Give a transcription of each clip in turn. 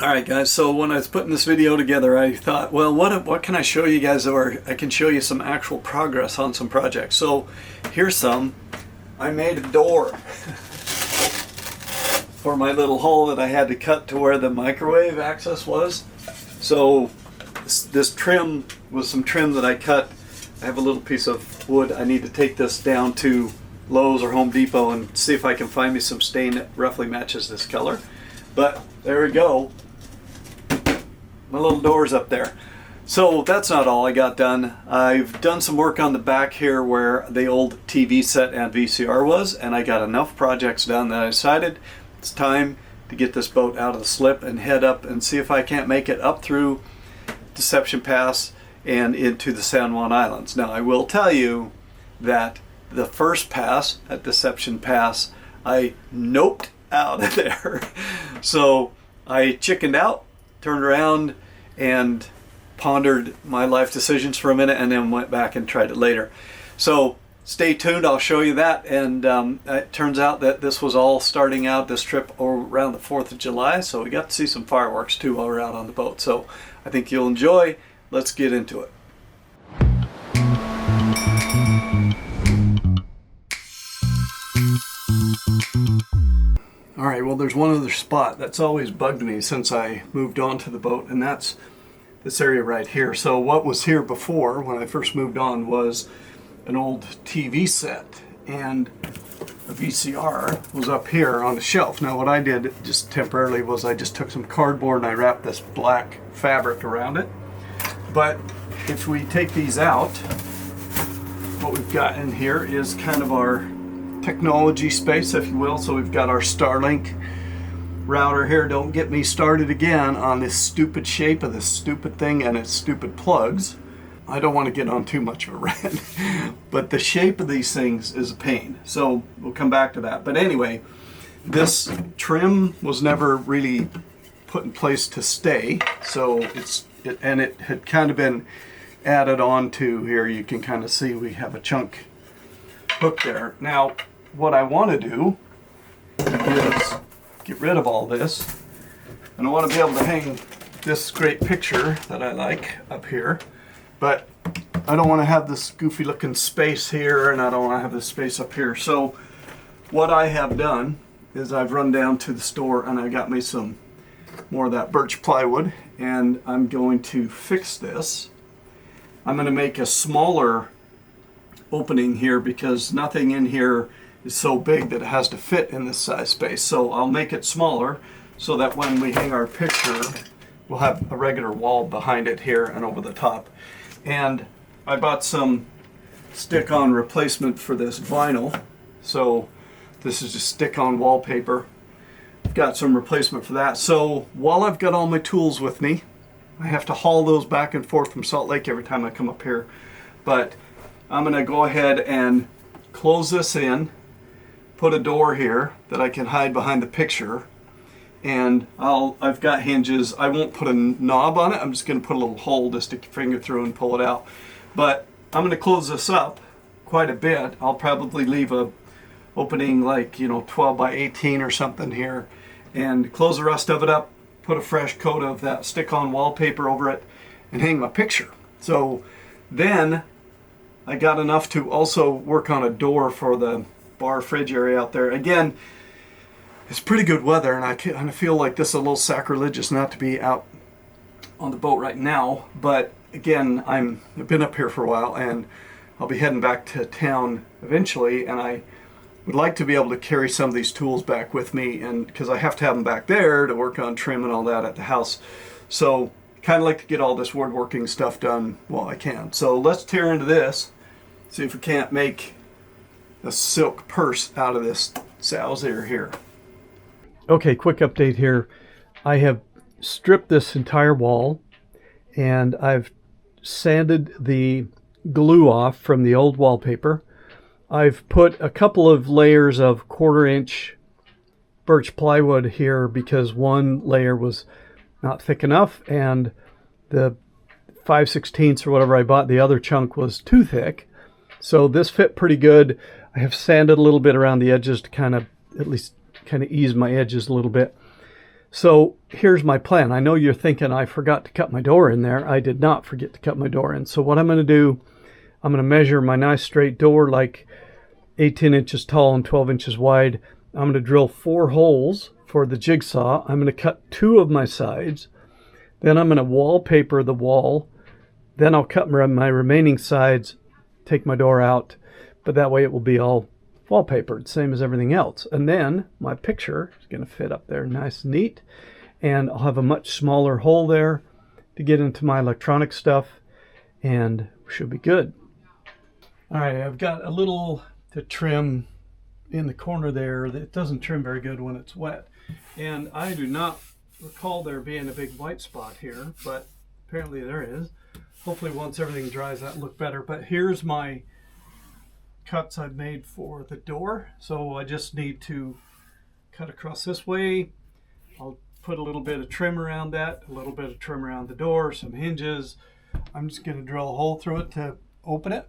Alright guys, so when I was putting this video together, I thought, well, what can I show you guys, or I can show you some actual progress on some projects. So here's some. I made a door for my little hole that I had to cut to where the microwave access was. So this trim was some trim that I cut. I have a little piece of wood. I need to take this down to Lowe's or Home Depot and see if I can find me some stain that roughly matches this color. But there we go. My little door's up there. So that's not all I got done. I've done some work on the back here where the old TV set and VCR was, and I got enough projects done that I decided it's time to get this boat out of the slip and head up and see if I can't make it up through Deception Pass and into the San Juan Islands. Now I will tell you that the first pass at Deception Pass, I noped out of there. So I chickened out, turned around and pondered my life decisions for a minute, and then went back and tried it later. So stay tuned, I'll show you that. And it turns out that this was all starting out this trip around the 4th of July, so we got to see some fireworks too while we were out on the boat. So I think you'll enjoy. Let's get into it. Alright, well, there's one other spot that's always bugged me since I moved on to the boat, and that's this area right here. So what was here before, when I first moved on, was an old TV set, and a VCR was up here on the shelf. Now what I did just temporarily was I just took some cardboard and I wrapped this black fabric around it. But if we take these out, what we've got in here is kind of our technology space, if you will. So we've got our Starlink router here. Don't get me started again on this stupid shape of this stupid thing and its stupid plugs. I don't want to get on too much of a rant, but the shape of these things is a pain. So we'll come back to that. But anyway, this trim was never really put in place to stay. So it had kind of been added on to here. You can kind of see we have a chunk hook there. Now what I want to do is get rid of all this, and I want to be able to hang this great picture that I like up here, but I don't want to have this goofy looking space here, and I don't want to have this space up here. So what I have done is I've run down to the store and I got me some more of that birch plywood, and I'm going to fix this. I'm going to make a smaller opening here because nothing in here is so big that it has to fit in this size space. So I'll make it smaller so that when we hang our picture, we'll have a regular wall behind it here and over the top. And I bought some stick-on replacement for this vinyl. So this is just stick-on wallpaper. I've got some replacement for that. So while I've got all my tools with me, I have to haul those back and forth from Salt Lake every time I come up here. But I'm going to go ahead and close this in, put a door here that I can hide behind the picture, and I've got hinges. I won't put a knob on it. I'm just going to put a little hole to stick your finger through and pull it out. But I'm going to close this up quite a bit. I'll probably leave a opening like 12 by 18 or something here, and close the rest of it up, put a fresh coat of that stick-on wallpaper over it, and hang my picture. So then I got enough to also work on a door for the bar fridge area out there. Again, it's pretty good weather, and I kind of feel like this is a little sacrilegious not to be out on the boat right now. But again, I've been up here for a while, and I'll be heading back to town eventually, and I would like to be able to carry some of these tools back with me, and because I have to have them back there to work on trim and all that at the house. So kind of like to get all this woodworking stuff done while I can. So let's tear into this, see if we can't make a silk purse out of this sow's ear here. Okay, quick update here. I have stripped this entire wall, and I've sanded the glue off from the old wallpaper. I've put a couple of layers of 1/4 inch birch plywood here because one layer was not thick enough, and the 5/16 or whatever I bought, the other chunk, was too thick. So this fit pretty good. I have sanded a little bit around the edges to kind of at least kind of ease my edges a little bit. So here's my plan. I know you're thinking I forgot to cut my door in there. I did not forget to cut my door in. So what I'm going to do, I'm going to measure my nice straight door, like 18 inches tall and 12 inches wide. I'm going to drill 4 holes for the jigsaw. I'm going to cut 2 of my sides. Then I'm going to wallpaper the wall. Then I'll cut my remaining sides, take my door out, but that way it will be all wallpapered, same as everything else. And then my picture is going to fit up there nice and neat, and I'll have a much smaller hole there to get into my electronic stuff, and should be good. All right, I've got a little to trim in the corner there. It doesn't trim very good when it's wet, and I do not recall there being a big white spot here, but apparently there is. Hopefully once everything dries that'll look better. But here's my cuts I've made for the door. So I just need to cut across this way. I'll put a little bit of trim around that, a little bit of trim around the door, some hinges. I'm just going to drill a hole through it to open it.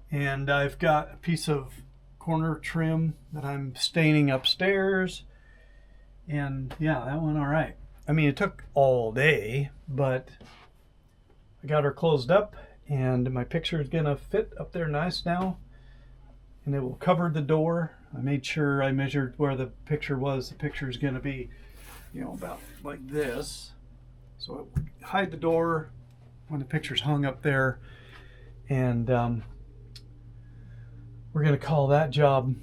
And I've got a piece of corner trim that I'm staining upstairs. And yeah, that went all right. I mean, it took all day, but I got her closed up, and my picture is gonna fit up there nice now, and it will cover the door. I made sure I measured where the picture was. The picture is gonna be, you know, about like this, so it will hide the door when the picture's hung up there. And we're gonna call that job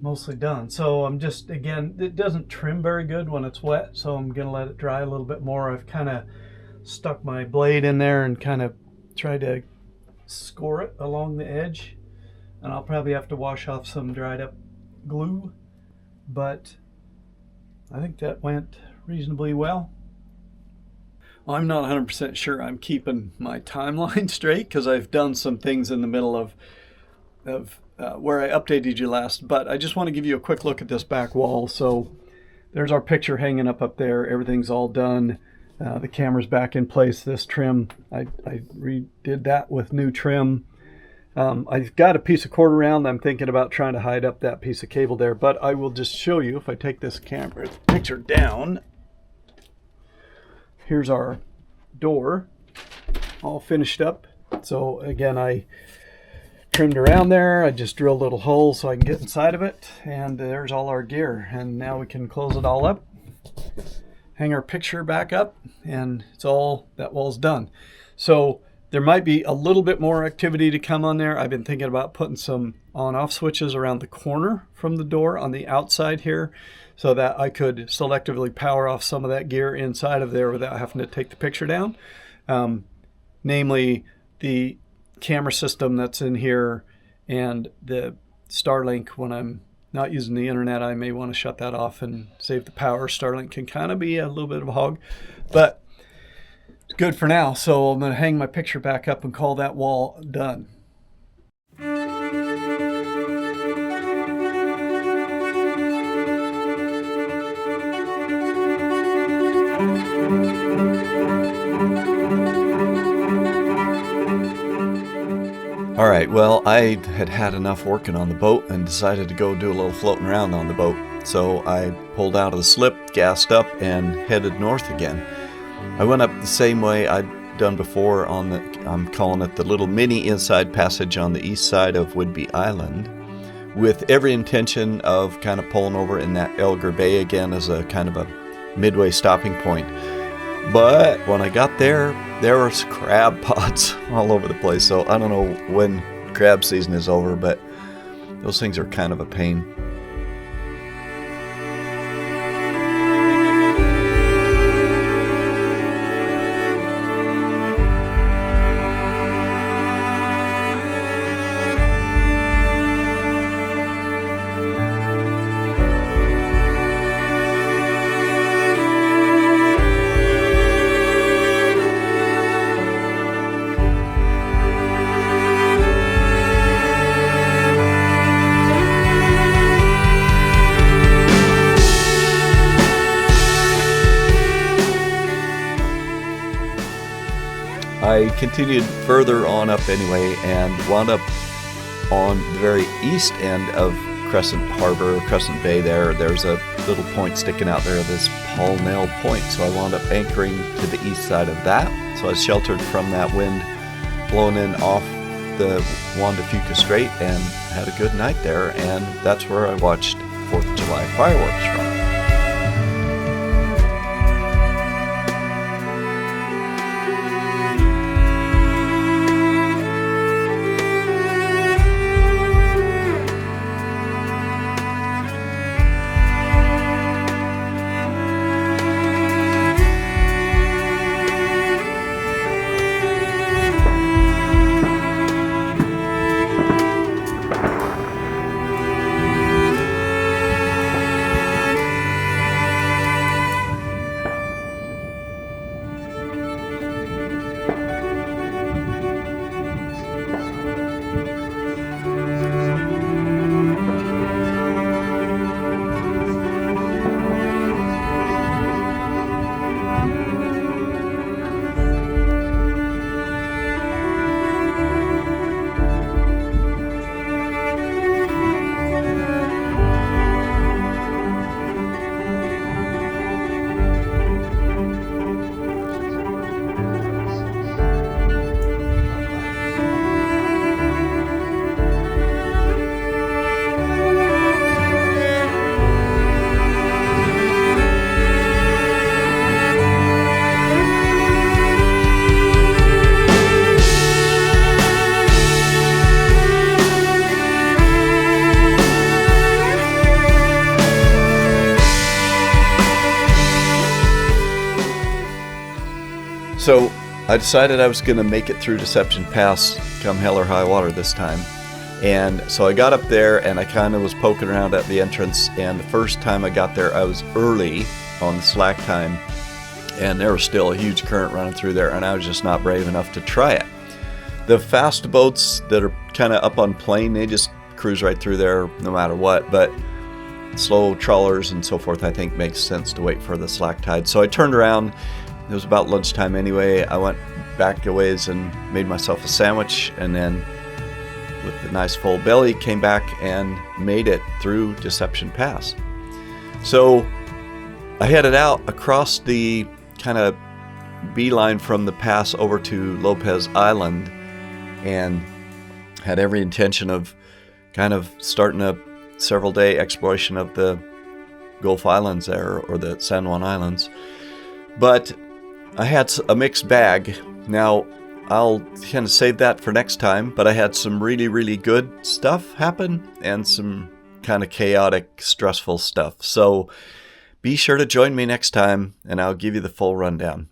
mostly done. So I'm just, again, it doesn't trim very good when it's wet, so I'm gonna let it dry a little bit more. I've kind of stuck my blade in there and kind of tried to score it along the edge, and I'll probably have to wash off some dried up glue, but I think that went reasonably well. I'm not 100% sure I'm keeping my timeline straight, because I've done some things in the middle of where I updated you last, but I just want to give you a quick look at this back wall. So there's our picture hanging up there. Everything's all done. The camera's back in place. This trim, I redid that with new trim. I've got a piece of quarter round. I'm thinking about trying to hide up that piece of cable there, but I will just show you if I take this picture down. Here's our door all finished up. So again, I trimmed around there. I just drilled a little hole so I can get inside of it, and there's all our gear. And now we can close it all up, hang our picture back up, and it's all, that wall's done. So there might be a little bit more activity to come on there. I've been thinking about putting some on-off switches around the corner from the door on the outside here, so that I could selectively power off some of that gear inside of there without having to take the picture down. Namely the camera system that's in here and the Starlink. When I'm not using the internet, I may want to shut that off and save the power. Starlink can kind of be a little bit of a hog, but it's good for now. So I'm going to hang my picture back up and call that wall done. All right, well, I had enough working on the boat and decided to go do a little floating around on the boat. So I pulled out of the slip, gassed up, and headed north again. I went up the same way I'd done before on the, I'm calling it the little mini inside passage on the east side of Whidbey Island, with every intention of kind of pulling over in that Elgar Bay again as a kind of a midway stopping point. But when I got there, there was crab pots all over the place. So I don't know when crab season is over, but those things are kind of a pain. I continued further on up anyway and wound up on the very east end of Crescent Harbor, Crescent Bay there. There's a little point sticking out there, this Polnell point. So I wound up anchoring to the east side of that. So I was sheltered from that wind blowing in off the Juan de Fuca Strait and had a good night there. And that's where I watched 4th of July fireworks from. So I decided I was going to make it through Deception Pass come hell or high water this time. And so I got up there and I kind of was poking around at the entrance, and the first time I got there I was early on the slack time and there was still a huge current running through there, and I was just not brave enough to try it. The fast boats that are kind of up on plane, they just cruise right through there no matter what, but slow trawlers and so forth I think makes sense to wait for the slack tide. So I turned around. It was about lunchtime anyway. I went back a ways and made myself a sandwich, and then with a nice full belly came back and made it through Deception Pass. So I headed out across the kind of beeline from the pass over to Lopez Island and had every intention of kind of starting a several day exploration of the Gulf Islands there, or the San Juan Islands. But I had a mixed bag. Now, I'll kind of save that for next time, but I had some really, really good stuff happen and some kind of chaotic, stressful stuff. So be sure to join me next time, and I'll give you the full rundown.